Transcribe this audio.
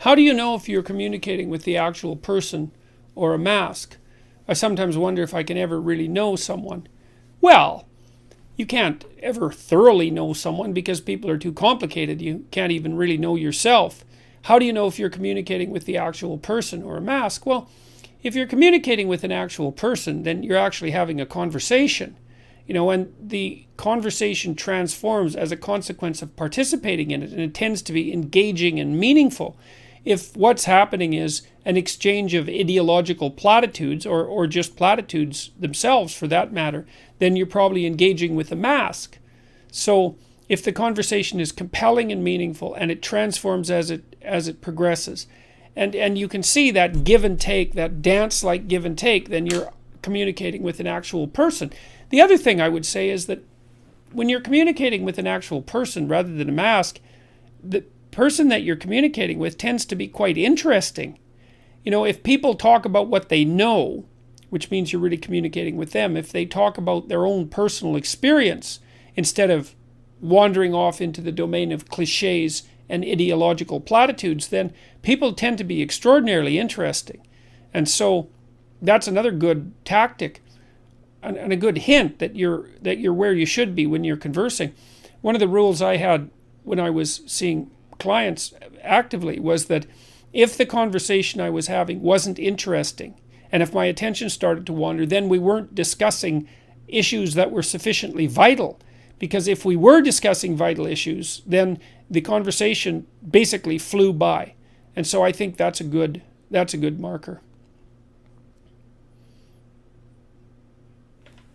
How do you know if you're communicating with the actual person or a mask? I sometimes wonder if I can ever really know someone. Well, you can't ever thoroughly know someone because people are too complicated. You can't even really know yourself. How do you know if you're communicating with the actual person or a mask? Well, if you're communicating with an actual person, then you're actually having a conversation. And the conversation transforms as a consequence of participating in it, and it tends to be engaging and meaningful. If what's happening is an exchange of ideological platitudes, or just platitudes themselves for that matter, then you're probably engaging with a mask. So if the conversation is compelling and meaningful and it transforms as it progresses, and you can see that give and take, that dance-like give and take, then you're communicating with an actual person. The other thing I would say is that when you're communicating with an actual person rather than a mask, the person that you're communicating with tends to be quite interesting. If people talk about what they know, which means you're really communicating with them, if they talk about their own personal experience instead of wandering off into the domain of cliches and ideological platitudes, then people tend to be extraordinarily interesting. And so that's another good tactic and a good hint that you're where you should be when you're conversing. One of the rules I had when I was seeing clients actively was that if the conversation I was having wasn't interesting, and if my attention started to wander, then we weren't discussing issues that were sufficiently vital. Because if we were discussing vital issues, then the conversation basically flew by. And so I think that's a good marker.